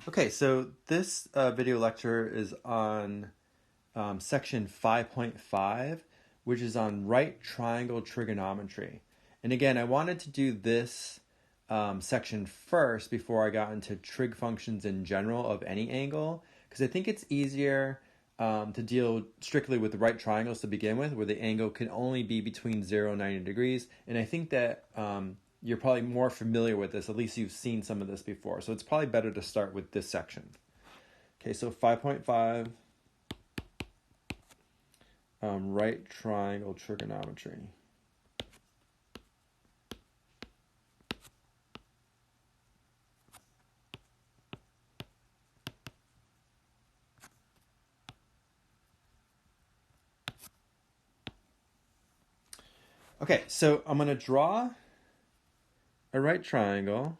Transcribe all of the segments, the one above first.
Okay, so this video lecture is on section 5.5, which is on right triangle trigonometry. And again, I wanted to do this section first before I got into trig functions in general of any angle, because I think it's easier to deal strictly with right triangles to begin with, where the angle can only be between 0 and 90 degrees. And I think that you're probably more familiar with this, at least you've seen some of this before. So it's probably better to start with this section. Okay, so 5.5, right triangle trigonometry. Okay, so I'm going to draw a right triangle.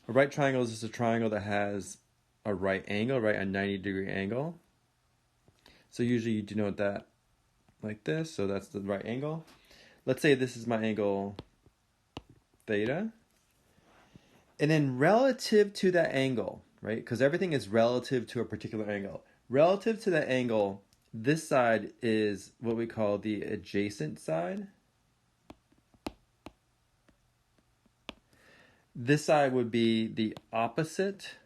A right triangle is just a triangle that has a right angle, right, a 90-degree angle. So usually you denote that like this, so that's the right angle. Let's say this is my angle theta. And then relative to that angle, right, because everything is relative to a particular angle. Relative to that angle, this side is what we call the adjacent side. This side would be the opposite,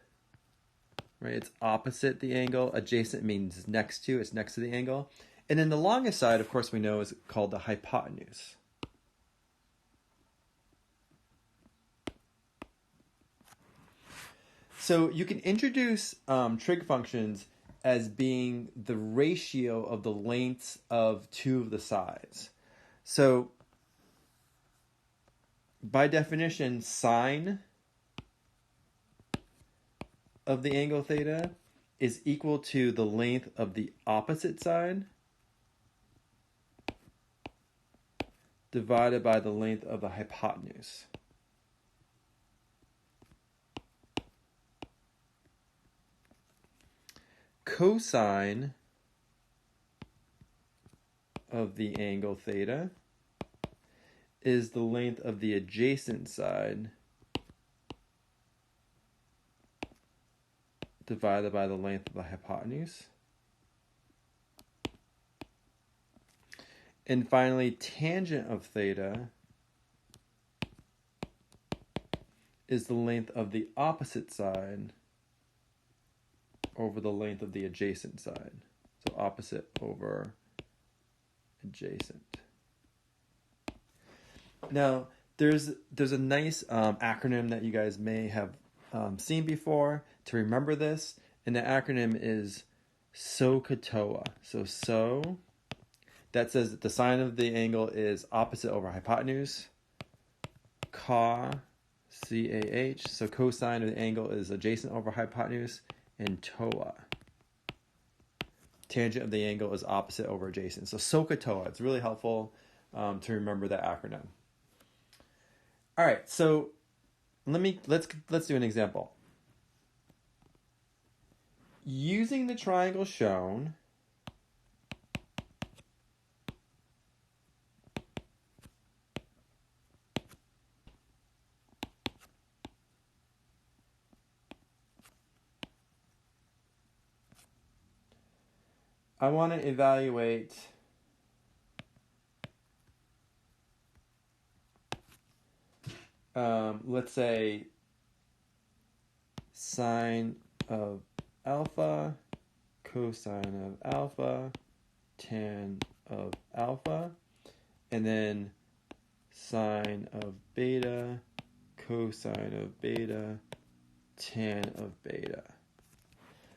right? It's opposite the angle. Adjacent means next to, it's next to the angle. And then the longest side, of course, we know is called the hypotenuse. So you can introduce trig functions as being the ratio of the lengths of two of the sides. So by definition, sine of the angle theta is equal to the length of the opposite side divided by the length of the hypotenuse. Cosine of the angle theta is the length of the adjacent side divided by the length of the hypotenuse. And finally, tangent of theta is the length of the opposite side over the length of the adjacent side. So opposite over adjacent. Now, there's a nice acronym that you guys may have seen before to remember this, and the acronym is SOHCAHTOA. So, that says that the sine of the angle is opposite over hypotenuse. CAH, C-A-H, so cosine of the angle is adjacent over hypotenuse. And TOA, tangent of the angle is opposite over adjacent. So SOHCAHTOA, it's really helpful to remember that acronym. All right, so let's do an example. Using the triangle shown, I want to evaluate let's say sine of alpha, cosine of alpha, tan of alpha, and then sine of beta, cosine of beta, tan of beta.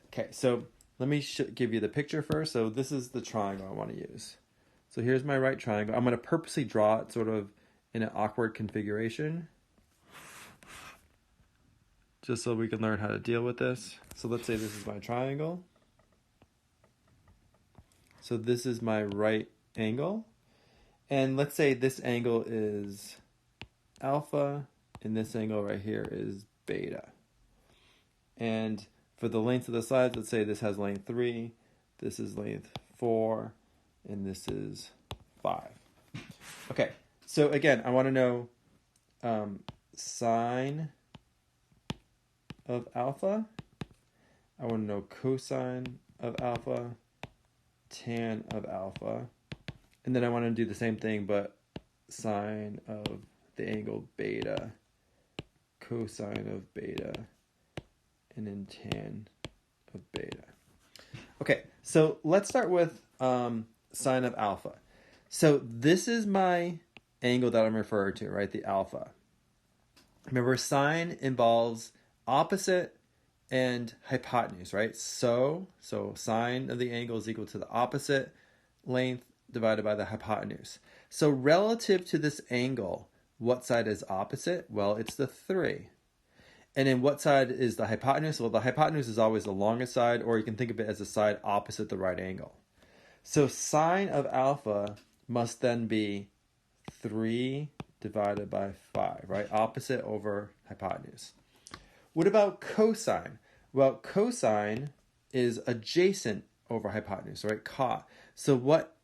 Okay, so let me give you the picture first. So this is the triangle I want to use. So here's my right triangle. I'm going to purposely draw it sort of in an awkward configuration, just so we can learn how to deal with this. So let's say this is my triangle. So this is my right angle. And let's say this angle is alpha, and this angle right here is beta. And for the length of the sides, let's say this has length 3, this is length 4, and this is 5. Okay, so again, I want to know sine of alpha. I want to know cosine of alpha, tan of alpha. And then I want to do the same thing, but sine of the angle beta, cosine of beta, and then tan of beta. Okay, so let's start with sine of alpha. So this is my angle that I'm referring to, right? The alpha. Remember, sine involves opposite and hypotenuse, right? So sine of the angle is equal to the opposite length divided by the hypotenuse. So relative to this angle, what side is opposite? Well, it's the 3. And then what side is the hypotenuse? Well, the hypotenuse is always the longest side, or you can think of it as the side opposite the right angle. So sine of alpha must then be 3 divided by 5, right? Opposite over hypotenuse. What about cosine? Well, cosine is adjacent over hypotenuse, right? So what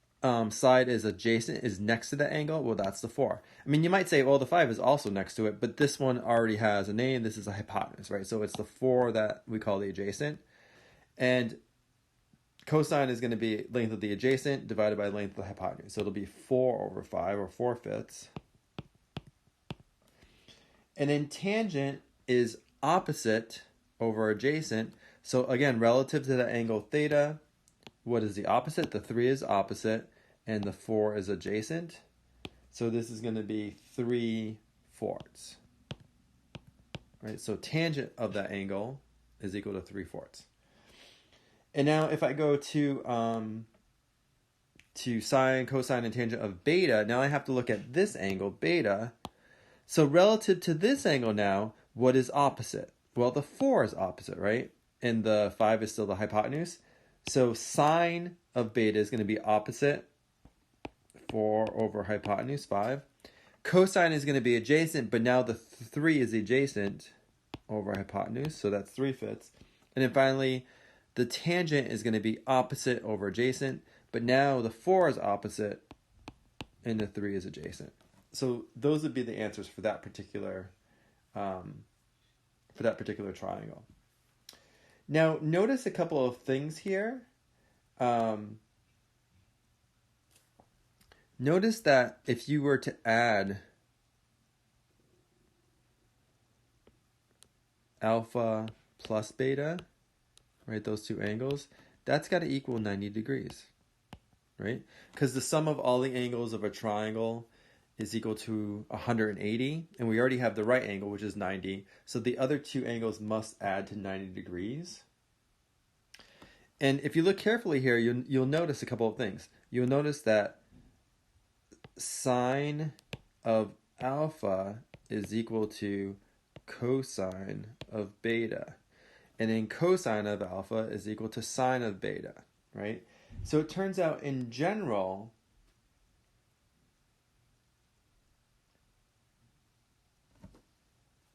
side is adjacent, is next to the angle? Well, that's the 4. I mean, you might say, well, the 5 is also next to it, but this one already has a name. This is a hypotenuse, right? So it's the 4 that we call the adjacent. And cosine is going to be length of the adjacent divided by length of the hypotenuse. So it'll be 4 over 5, or 4/5. And then tangent is opposite over adjacent. So again, relative to the angle theta, what is the opposite? The 3 is opposite, and the 4 is adjacent. So this is going to be 3/4. Right? So tangent of that angle is equal to 3/4. And now if I go to sine, cosine, and tangent of beta, now I have to look at this angle, beta. So relative to this angle now, what is opposite? Well, the 4 is opposite, right? And the 5 is still the hypotenuse. So sine of beta is going to be opposite, 4 over hypotenuse, 5. Cosine is going to be adjacent, but now the 3 is adjacent over hypotenuse, so that's 3/5. And then finally, the tangent is going to be opposite over adjacent, but now the 4 is opposite, and the 3 is adjacent. So those would be the answers for that particular triangle. Now, notice a couple of things here. Notice that if you were to add alpha plus beta, right, those two angles, that's got to equal 90 degrees, right? Because the sum of all the angles of a triangle is equal to 180, and we already have the right angle, which is 90, so the other two angles must add to 90 degrees. And if you look carefully here, you'll notice a couple of things. You'll notice that sine of alpha is equal to cosine of beta, and then cosine of alpha is equal to sine of beta, right? So it turns out in general,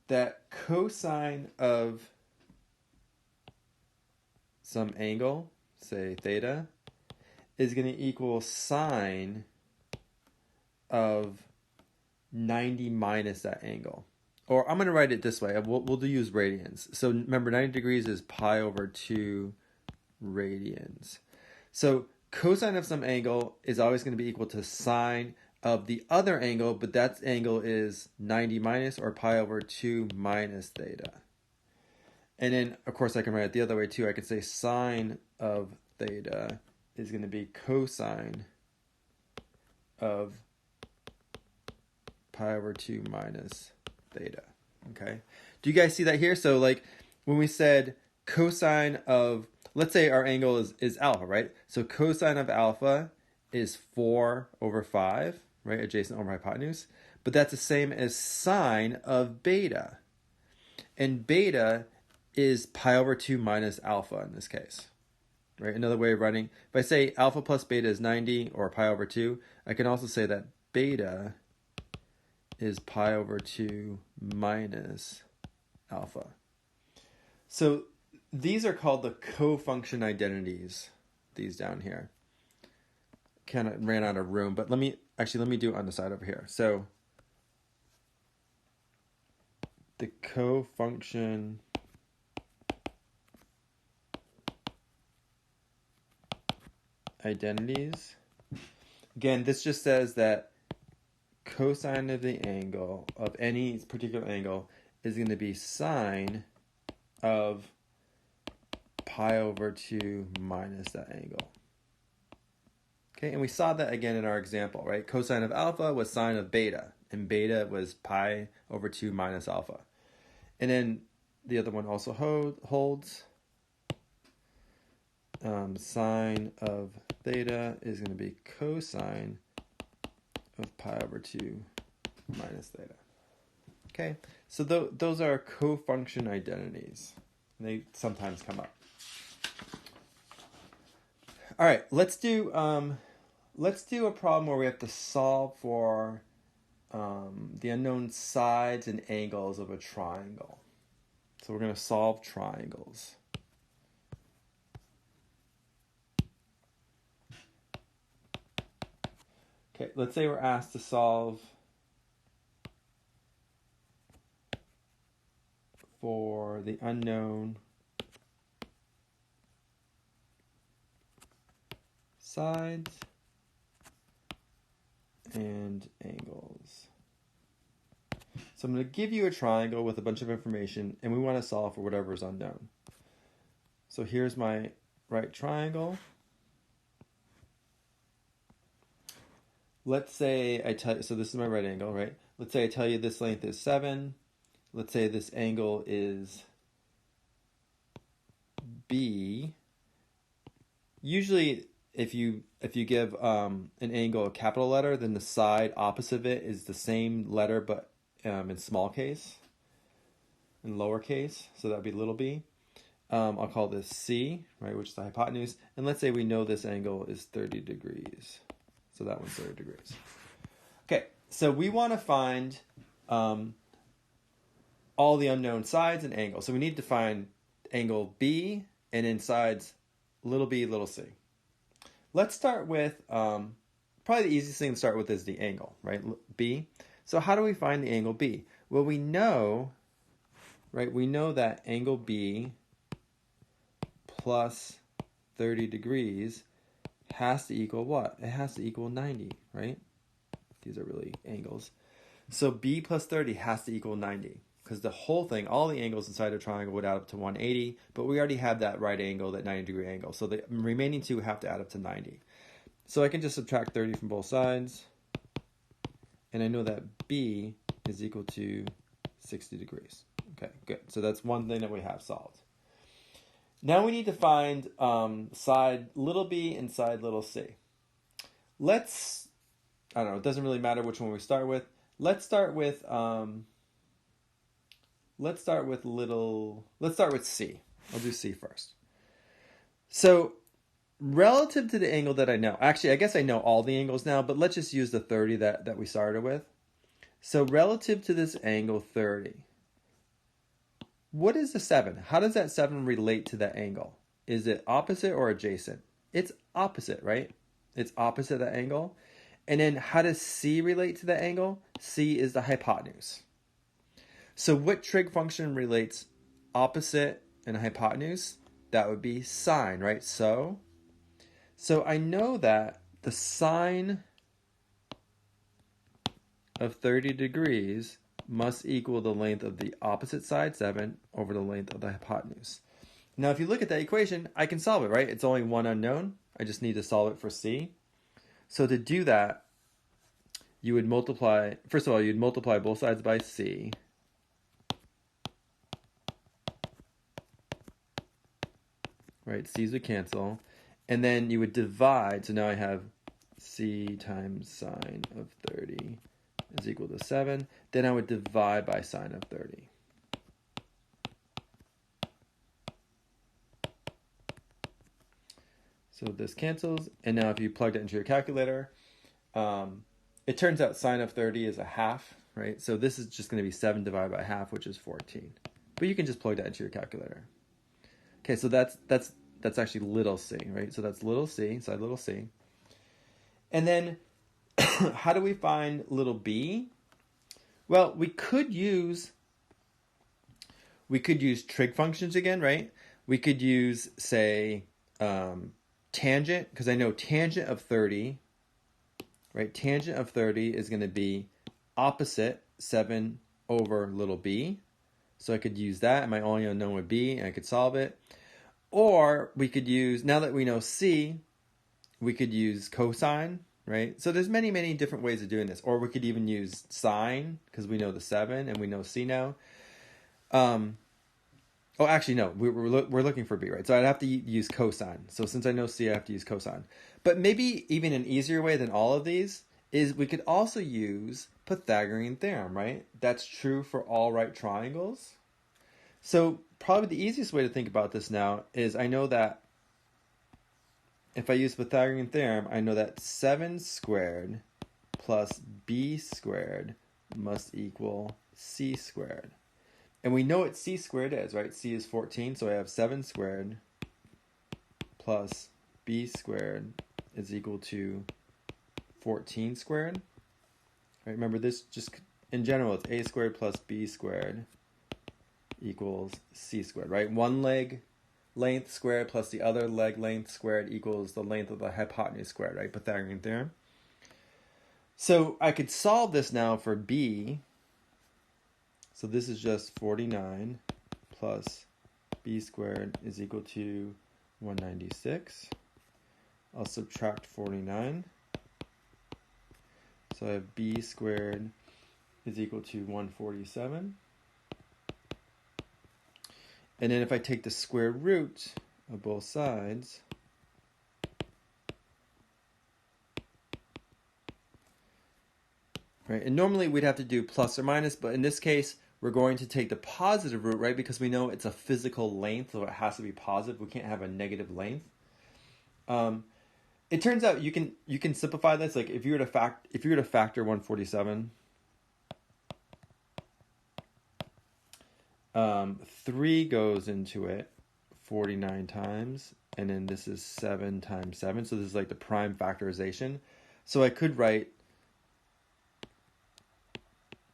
that cosine of some angle, say theta, is going to equal sine of 90 minus that angle. Or I'm going to write it this way. We'll use radians. So remember, 90 degrees is pi over 2 radians. So cosine of some angle is always going to be equal to sine of the other angle, but that angle is 90 minus, or pi over 2 minus theta. And then, of course, I can write it the other way too. I could say sine of theta is going to be cosine of pi over 2 minus theta. Okay? Do you guys see that here? So like when we said cosine of, let's say our angle is alpha, right? So cosine of alpha is 4 over 5, right? Adjacent over hypotenuse. But that's the same as sine of beta. And beta is pi over 2 minus alpha in this case. Right? Another way of writing, if I say alpha plus beta is 90, or pi over 2, I can also say that beta is pi over 2 minus alpha. So these are called the cofunction identities, these down here. Kind of ran out of room, but let me do it on the side over here. So the cofunction identities. Again, this just says that cosine of the angle, of any particular angle, is going to be sine of pi over 2 minus that angle. Okay, and we saw that again in our example, right? Cosine of alpha was sine of beta, and beta was pi over 2 minus alpha. And then the other one also holds. Sine of theta is going to be cosine of pi over 2 minus theta. Okay, so those are co-function identities. They sometimes come up. All right, let's do a problem where we have to solve for the unknown sides and angles of a triangle. So we're going to solve triangles. Okay, let's say we're asked to solve for the unknown sides and angles. So I'm going to give you a triangle with a bunch of information, and we want to solve for whatever is unknown. So here's my right triangle. Let's say I tell you, so this is my right angle, right? Let's say I tell you this length is 7. Let's say this angle is B. Usually, if you give an angle a capital letter, then the side opposite of it is the same letter, but in small case, in lowercase. So that would be little b. I'll call this C, right, which is the hypotenuse. And let's say we know this angle is 30 degrees. So that one's 30 degrees. Okay, so we want to find all the unknown sides and angles. So we need to find angle B and in sides little b, little c. Let's start with, probably the easiest thing to start with is the angle, right, B. So how do we find the angle B? Well, we know, right, we know that angle B plus 30 degrees has to equal what? It has to equal 90, right? These are really angles. So B plus 30 has to equal 90 because the whole thing, all the angles inside a triangle would add up to 180, but we already have that right angle, that 90-degree angle. So the remaining two have to add up to 90. So I can just subtract 30 from both sides, and I know that B is equal to 60 degrees. Okay, good. So that's one thing that we have solved. Now we need to find side little b and side little c. Let's, I don't know, it doesn't really matter which one we start with. Let's start with C. I'll do C first. So relative to the angle that I know, actually I guess I know all the angles now, but let's just use the 30 that we started with. So relative to this angle 30, what is the 7? How does that 7 relate to that angle? Is it opposite or adjacent? It's opposite, right? It's opposite that angle. And then how does C relate to that angle? C is the hypotenuse. So what trig function relates opposite and hypotenuse? That would be sine, right? So I know that the sine of 30 degrees must equal the length of the opposite side, 7, over the length of the hypotenuse. Now, if you look at that equation, I can solve it, right? It's only one unknown. I just need to solve it for C. So to do that, you would multiply, first of all, you'd multiply both sides by C. Right, C's would cancel. And then you would divide, so now I have C times sine of 30 is equal to 7. Then I would divide by sine of 30. So this cancels. And now if you plug that into your calculator, it turns out sine of 30 is a half, right? So this is just going to be 7 divided by half, which is 14. But you can just plug that into your calculator. Okay, so that's actually little c, right? So that's little c, side little c. And then how do we find little b? Well, we could use trig functions again, right? We could use, say, tangent, because I know tangent of 30, right? Tangent of 30 is going to be opposite 7 over little b. So I could use that, and my only unknown would be, and I could solve it. Or we could use, now that we know c, we could use cosine, right? So there's many, many different ways of doing this. Or we could even use sine, because we know the 7 and we know c now. Oh, actually, no, we're looking for b, right? So I'd have to use cosine. So since I know c, I have to use cosine. But maybe even an easier way than all of these is we could also use Pythagorean theorem, right? That's true for all right triangles. So probably the easiest way to think about this now is I know that if I use Pythagorean theorem, I know that 7 squared plus b squared must equal c squared. And we know what c squared is, right? C is 14, so I have 7 squared plus b squared is equal to 14 squared. Right, remember this just in general, it's a squared plus b squared equals c squared, right? One leg length squared plus the other leg length squared equals the length of the hypotenuse squared, right? Pythagorean theorem. So I could solve this now for b. So this is just 49 plus b squared is equal to 196. I'll subtract 49. So I have b squared is equal to 147. And then if I take the square root of both sides, right? And normally we'd have to do plus or minus, but in this case, we're going to take the positive root, right? Because we know it's a physical length, so it has to be positive. We can't have a negative length. It turns out you can simplify this. Like if you were to factor 147, 3 goes into it 49 times, and then this is 7 times 7. So this is like the prime factorization. So I could write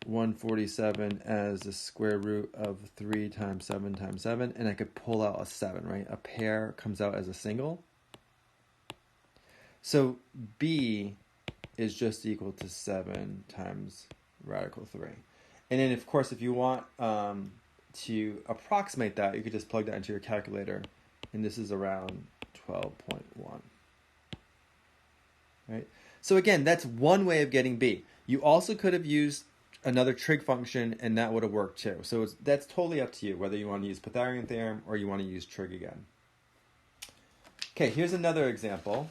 147 as the square root of 3 times 7 times 7, and I could pull out a 7, right? A pair comes out as a single. So b is just equal to 7 times radical 3. And then, of course, if you want to approximate that, you could just plug that into your calculator, and this is around 12.1. Right? So again, that's one way of getting b. You also could have used another trig function, and that would have worked too. So that's totally up to you, whether you want to use Pythagorean theorem or you want to use trig again. Okay, here's another example.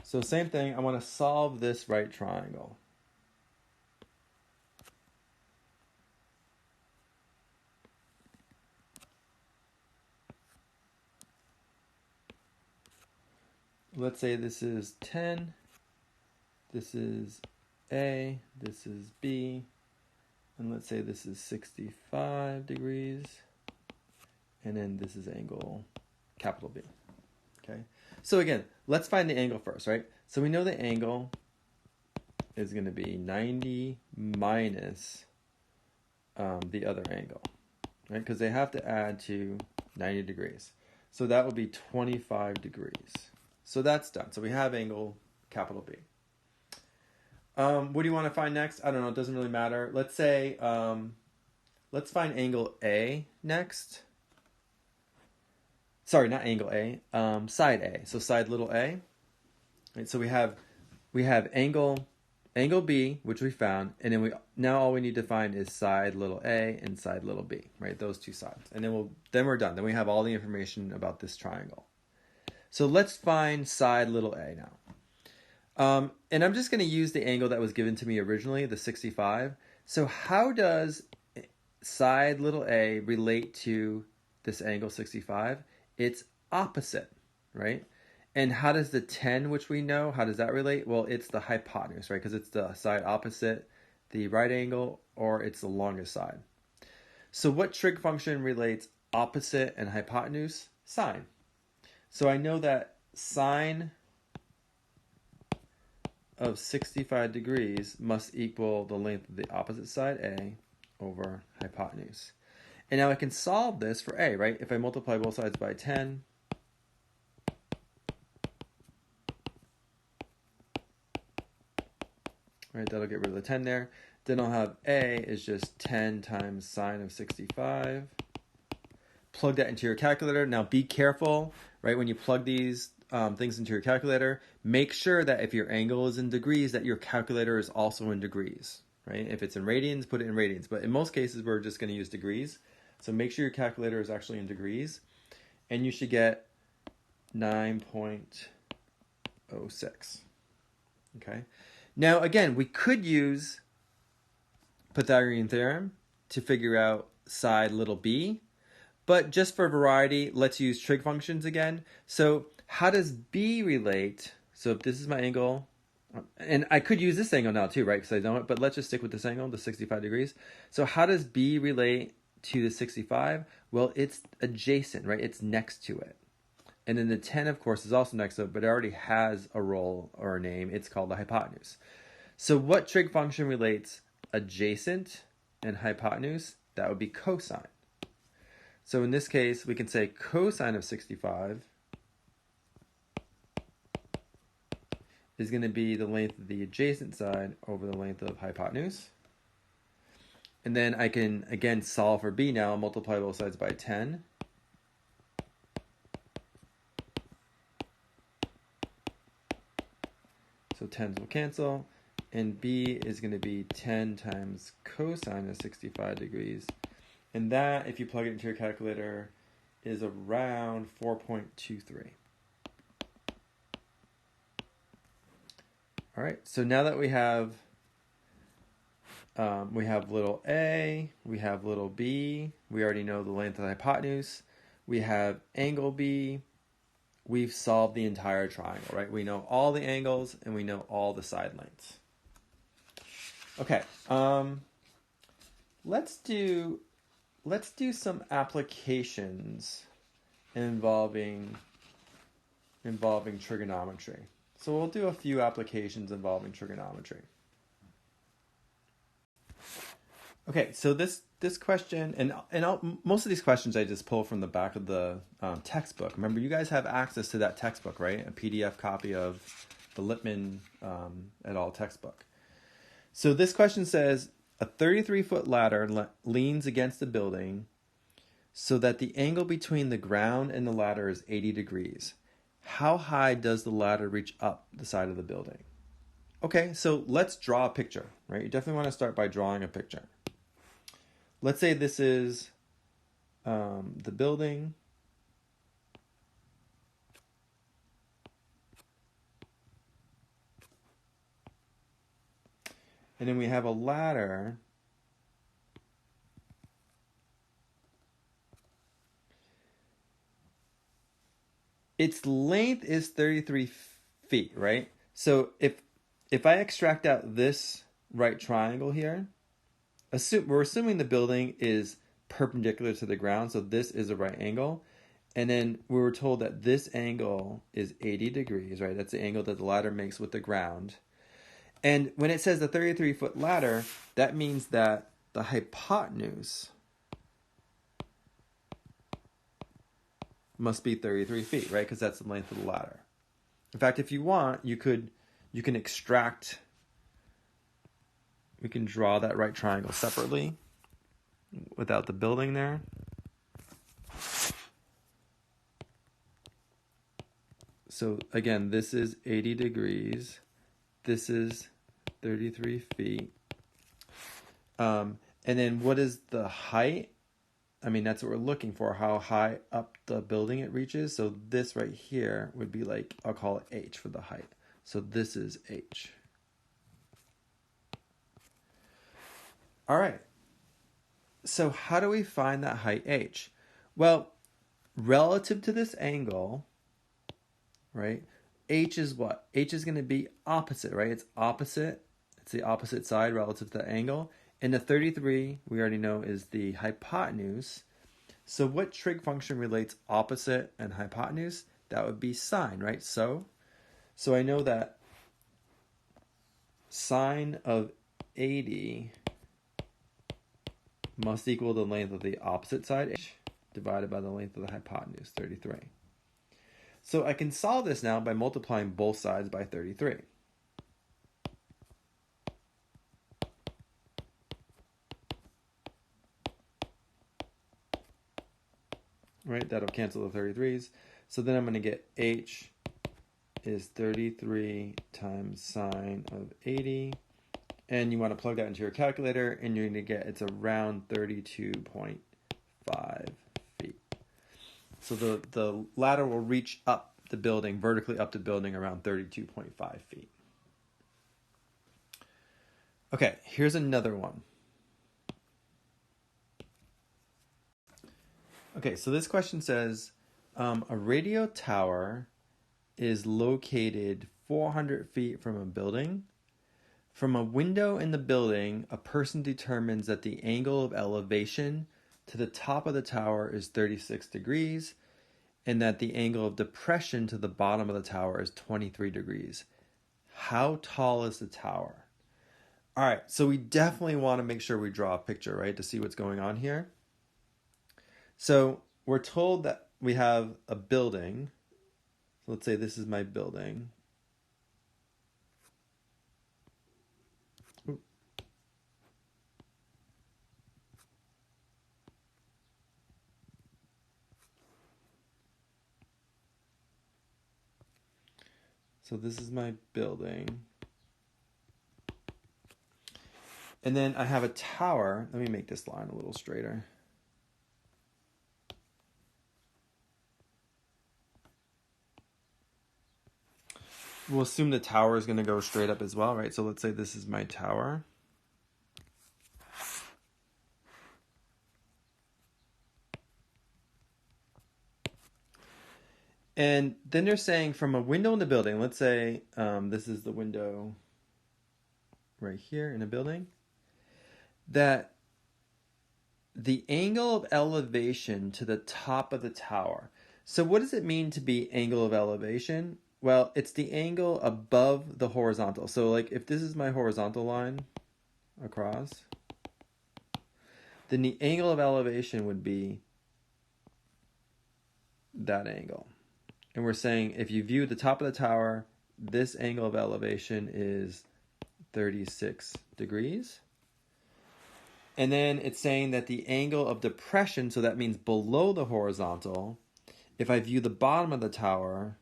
So same thing, I want to solve this right triangle. Let's say this is 10, this is A, this is B, and let's say this is 65 degrees, and then this is angle capital B. Okay, so again, let's find the angle first, right? So we know the angle is going to be 90 minus the other angle, right? Because they have to add to 90 degrees. So that would be 25 degrees. So that's done. So we have angle capital B. What do you want to find next? I don't know. It doesn't really matter. Let's say, let's find angle A next. Sorry, not angle A. Side A. So side little a. Right, so we have angle B, which we found, and then now all we need to find is side little a and side little b. Right, those two sides, and then we're done. Then we have all the information about this triangle. So let's find side little a now. And I'm just going to use the angle that was given to me originally, the 65. So how does side little a relate to this angle 65? It's opposite, right? And how does the 10, which we know, how does that relate? Well, it's the hypotenuse, right? Because it's the side opposite the right angle, or it's the longest side. So what trig function relates opposite and hypotenuse? Sine. So I know that sine of 65 degrees must equal the length of the opposite side A over hypotenuse. And now I can solve this for a, right? If I multiply both sides by 10, right, that'll get rid of the 10 there. Then I'll have a is just 10 times sine of 65. Plug that into your calculator. Now be careful, right? When you plug these things into your calculator, make sure that if your angle is in degrees, that your calculator is also in degrees, right? If it's in radians, put it in radians. But in most cases, we're just going to use degrees. So make sure your calculator is actually in degrees. And you should get 9.06. Okay. Now, again, we could use Pythagorean theorem to figure out side little b. But just for variety, let's use trig functions again. So how does b relate? So if this is my angle, and I could use this angle now too, right? Because I know it, but let's just stick with this angle, the 65 degrees. So how does b relate to the 65? Well, it's adjacent, right? It's next to it. And then the 10, of course, is also next to it, but it already has a role or a name. It's called the hypotenuse. So what trig function relates adjacent and hypotenuse? That would be cosine. So in this case, we can say cosine of 65 is going to be the length of the adjacent side over the length of hypotenuse. And then I can, again, solve for b now, multiply both sides by 10. So 10s will cancel. And b is going to be 10 times cosine of 65 degrees. And that, if you plug it into your calculator, is around 4.23. All right, so now that we have little a, we have little b, we already know the length of the hypotenuse, we have angle b, we've solved the entire triangle, right? We know all the angles and we know all the side lengths. Okay, let's do some applications involving trigonometry. So we'll do a few applications involving trigonometry. Okay, so this question, and most of these questions I just pull from the back of the textbook. Remember, you guys have access to that textbook, right? A PDF copy of the Lippmann et al. Textbook. So this question says, a 33-foot ladder leans against the building so that the angle between the ground and the ladder is 80 degrees. How high does the ladder reach up the side of the building? Okay, so let's draw a picture, right? You definitely want to start by drawing a picture. Let's say this is the building. And then we have a ladder. Its length is 33 feet, right? So if I extract out this right triangle here, we're assuming the building is perpendicular to the ground, so this is a right angle. And then we were told that this angle is 80 degrees, right? That's the angle that the ladder makes with the ground. And when it says the 33-foot ladder, that means that the hypotenuse must be 33 feet, right? Because that's the length of the ladder. In fact, if you want, you can extract, we can draw that right triangle separately without the building there. So again, this is 80 degrees. This is 33 feet. And then what is the height? I mean, that's what we're looking for, how high up the building it reaches. So this right here would be like, I'll call it H for the height. So this is H. All right. So how do we find that height H? Well, relative to this angle, right, H is what? H is going to be opposite, right? It's opposite. It's the opposite side relative to the angle. And the 33, we already know, is the hypotenuse. So what trig function relates opposite and hypotenuse? That would be sine, right? So I know that sine of 80 must equal the length of the opposite side, h, divided by the length of the hypotenuse, 33. So I can solve this now by multiplying both sides by 33. Right, that'll cancel the 33s. So then I'm going to get h is 33 times sine of 80. And you want to plug that into your calculator, and you're going to get it's around 32.5 feet. So the ladder will reach up the building, vertically up the building, around 32.5 feet. Okay, here's another one. Okay, so this question says, a radio tower is located 400 feet from a building. From a window in the building, a person determines that the angle of elevation to the top of the tower is 36 degrees and that the angle of depression to the bottom of the tower is 23 degrees. How tall is the tower? All right, so we definitely want to make sure we draw a picture, right, to see what's going on here. So we're told that we have a building. So let's say this is my building. So this is my building. And then I have a tower. Let me make this line a little straighter. We'll assume the tower is going to go straight up as well, right? So let's say this is my tower. And then they're saying from a window in the building, let's say this is the window right here in a building, that the angle of elevation to the top of the tower. So what does it mean to be angle of elevation? Well, it's the angle above the horizontal. So like if this is my horizontal line across, then the angle of elevation would be that angle. And we're saying if you view the top of the tower, this angle of elevation is 36 degrees. And then it's saying that the angle of depression, so that means below the horizontal, if I view the bottom of the tower,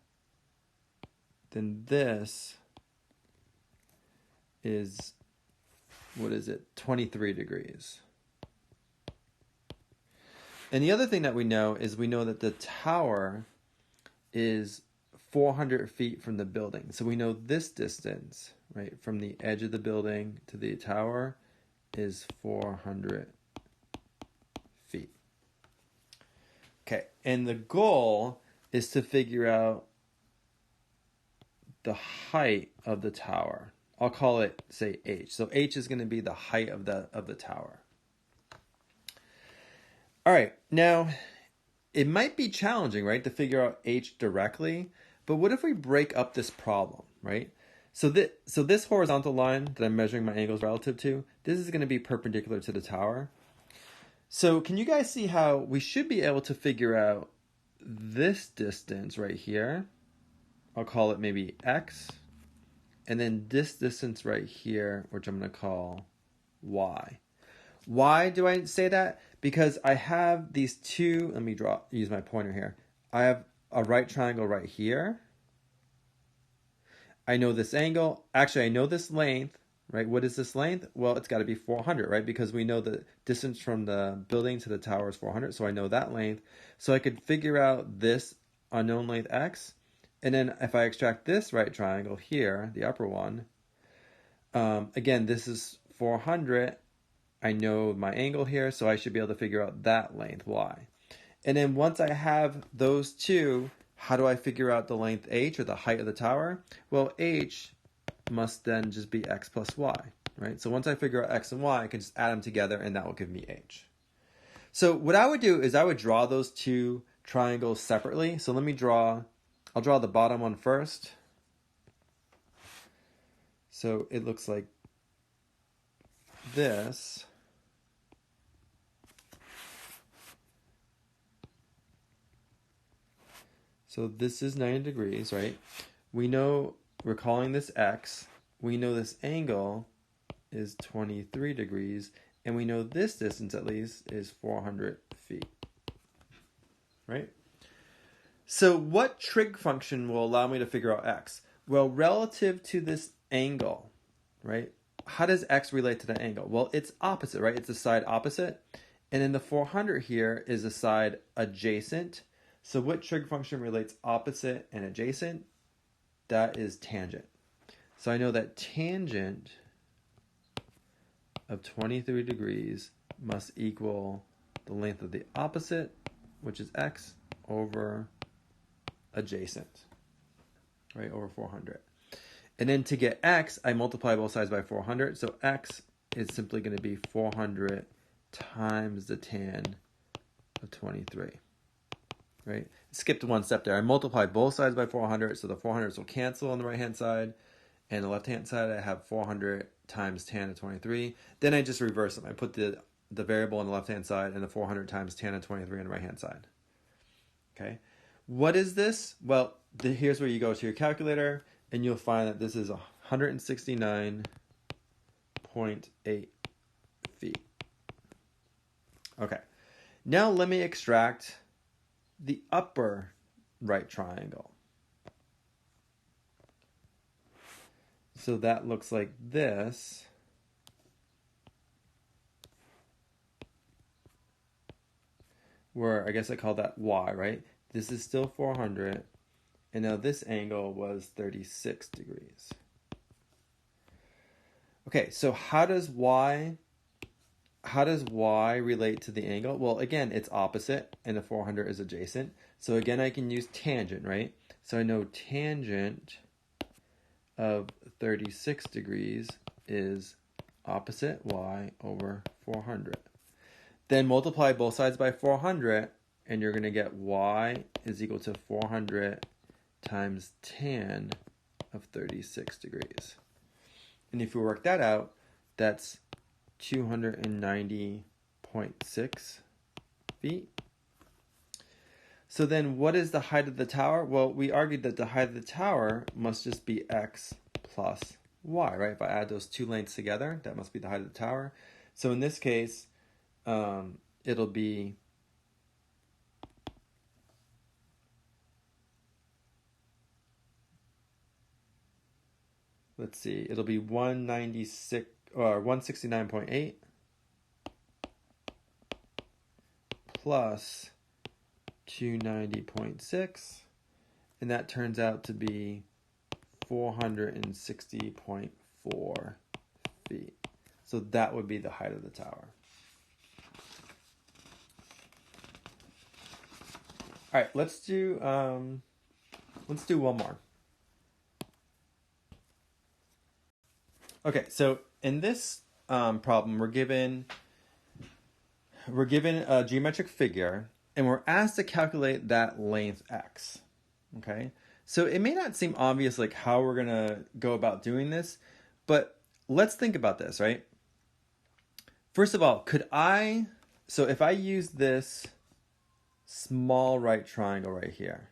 then this is, 23 degrees. And the other thing that we know is we know that the tower is 400 feet from the building. So we know this distance, right, from the edge of the building to the tower is 400 feet. Okay, and the goal is to figure out the height of the tower. I'll call it, say, h. So h is going to be the height of the tower. All right, now it might be challenging, right, to figure out h directly, but what if we break up this problem, right? So this horizontal line that I'm measuring my angles relative to, this is going to be perpendicular to the tower. So can you guys see how we should be able to figure out this distance right here? I'll call it maybe x. And then this distance right here, which I'm going to call y. Why do I say that? Because I have these two, let me use my pointer here. I have a right triangle right here. I know this angle. Actually, I know this length, right? What is this length? Well, it's got to be 400, right? Because we know the distance from the building to the tower is 400, so I know that length. So I could figure out this unknown length x. And then if I extract this right triangle here, the upper one, again, this is 400. I know my angle here, so I should be able to figure out that length, y. And then once I have those two, how do I figure out the length h, or the height of the tower? Well, h must then just be x plus y, right? So once I figure out x and y, I can just add them together, and that will give me h. So what I would do is I would draw those two triangles separately. So let me I'll draw the bottom one first. So it looks like this. So this is 90 degrees, right? We know we're calling this x. We know this angle is 23 degrees. And we know this distance, at least, is 400 feet, right? So what trig function will allow me to figure out x? Well, relative to this angle, right? How does x relate to the angle? Well, it's opposite, right? It's a side opposite. And then the 400 here is a side adjacent. So what trig function relates opposite and adjacent? That is tangent. So I know that tangent of 23 degrees must equal the length of the opposite, which is x, over adjacent, right, over 400. And then to get x, I multiply both sides by 400. So x is simply going to be 400 times the tan of 23, right? Skipped one step there. I multiplied both sides by 400, so the 400s will cancel on the right-hand side. And the left-hand side, I have 400 times tan of 23. Then I just reverse them. I put the variable on the left-hand side and the 400 times tan of 23 on the right-hand side. Okay. What is this? Well, here's where you go to your calculator, and you'll find that this is 169.8 feet. Okay. Now let me extract the upper right triangle. So that looks like this. Where I guess I call that y, right? This is still 400. And now this angle was 36 degrees. Okay, so how does y relate to the angle? Well, again, it's opposite and the 400 is adjacent. So again, I can use tangent, right? So I know tangent of 36 degrees is opposite y over 400. Then multiply both sides by 400, and you're going to get y is equal to 400 times tan of 36 degrees. And if you work that out, that's 290.6 feet. So then what is the height of the tower? Well, we argued that the height of the tower must just be x plus y, right? If I add those two lengths together, that must be the height of the tower. So in this case, it'll be it'll be 196 or 169.8 plus 290.6, and that turns out to be 460.4 feet. So that would be the height of the tower. All right, let's do one more. Okay, so in this problem, we're given a geometric figure, and we're asked to calculate that length x. Okay, so it may not seem obvious like how we're gonna go about doing this, but let's think about this, right? First of all, so if I use this small right triangle right here,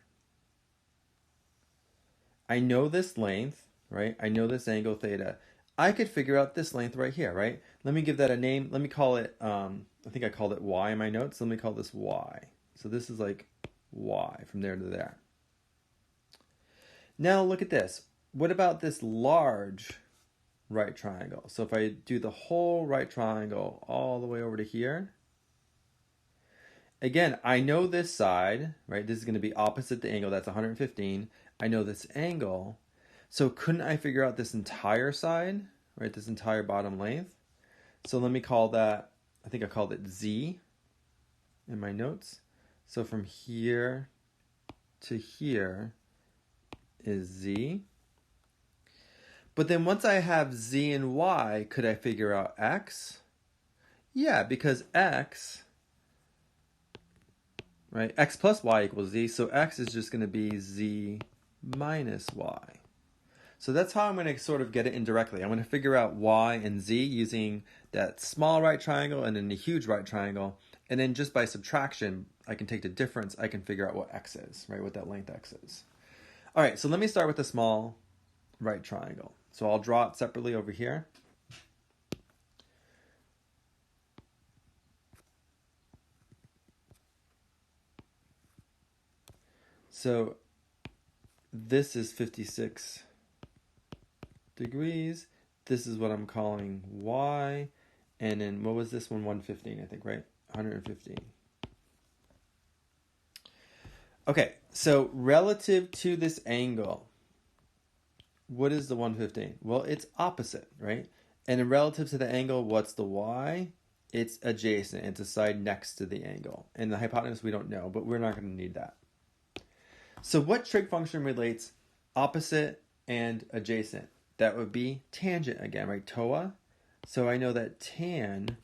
I know this length, right? I know this angle theta. I could figure out this length right here, right? Let me give that a name. Let me call it, I think I called it y in my notes. Let me call this y. So this is like y from there to there. Now look at this. What about this large right triangle? So if I do the whole right triangle all the way over to here, again, I know this side, right? This is going to be opposite the angle. That's 115. I know this angle. So couldn't I figure out this entire side, right? This entire bottom length. So let me call that, I think I called it z in my notes. So from here to here is z. But then once I have z and y, could I figure out x? Yeah, because x, right? X plus y equals z. So x is just going to be z minus y. So that's how I'm going to sort of get it indirectly. I'm going to figure out y and z using that small right triangle and then the huge right triangle. And then just by subtraction, I can take the difference, I can figure out what x is, right? What that length x is. All right, so let me start with a small right triangle. So I'll draw it separately over here. So this is 56 degrees. This is what I'm calling y. And then what was this one? 115, I think, right? 115. Okay, so relative to this angle, what is the 115? Well, it's opposite, right? And then relative to the angle, what's the y? It's adjacent. It's a side next to the angle. And the hypotenuse, we don't know, but we're not going to need that. So what trig function relates opposite and adjacent? That would be tangent again, right? TOA. So I know that tan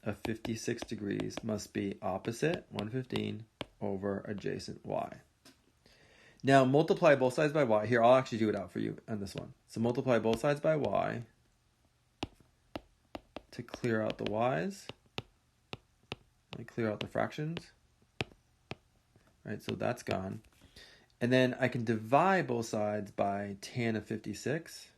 of 56 degrees must be opposite, 115, over adjacent y. Now multiply both sides by y. Here, I'll actually do it out for you on this one. So multiply both sides by y to clear out the y's. Let me clear out the fractions. Right, so that's gone. And then I can divide both sides by tan of 56.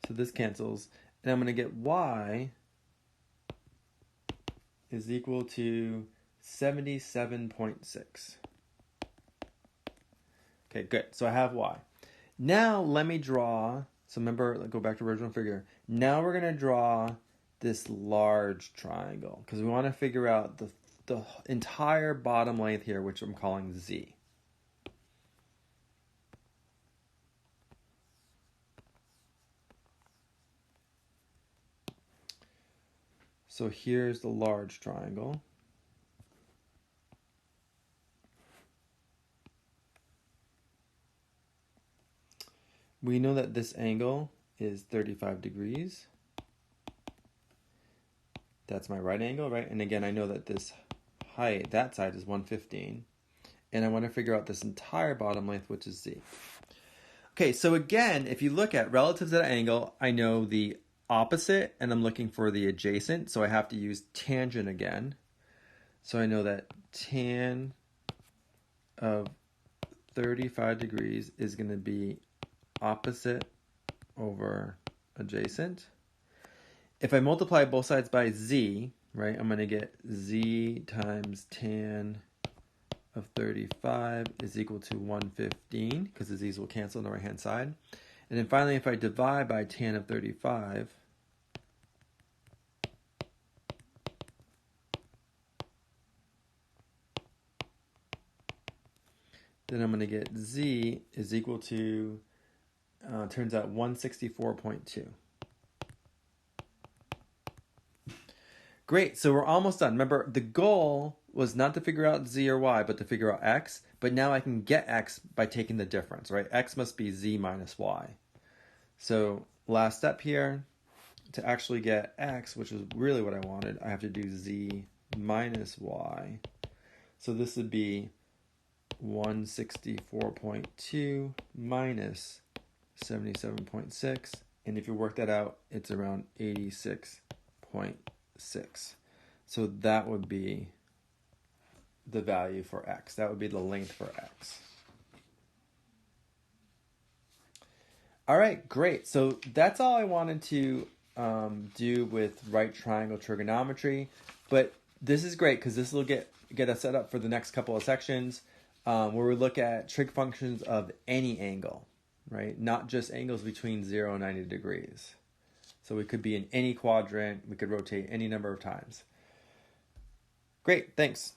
So this cancels. And I'm going to get y is equal to 77.6. Okay, good. So I have y. Now let me draw, so remember, go back to original figure. Now we're going to draw this large triangle because we want to figure out the entire bottom length here, which I'm calling z. So here's the large triangle. We know that this angle is 35 degrees. That's my right angle, right? And again, I know that this height, that side is 115. And I want to figure out this entire bottom length, which is z. Okay, so again, if you look at relative to the angle, I know the opposite, and I'm looking for the adjacent, so I have to use tangent again. So I know that tan of 35 degrees is going to be opposite over adjacent. If I multiply both sides by z, right, I'm going to get z times tan of 35 is equal to 115, because the z's will cancel on the right-hand side. And then finally, if I divide by tan of 35, then I'm going to get z is equal to, turns out 164.2. Great, so we're almost done. Remember, the goal was not to figure out z or y, but to figure out x. But now I can get x by taking the difference, right? X must be z minus y. So last step here, to actually get x, which is really what I wanted, I have to do z minus y. So this would be 164.2 minus 77.6. And if you work that out, it's around 86.6. So that would be the value for x. That would be the length for x. All right, great. So that's all I wanted to do with right triangle trigonometry. But this is great because this will get us set up for the next couple of sections where we look at trig functions of any angle, right? Not just angles between 0 and 90 degrees. So we could be in any quadrant. We could rotate any number of times. Great, thanks.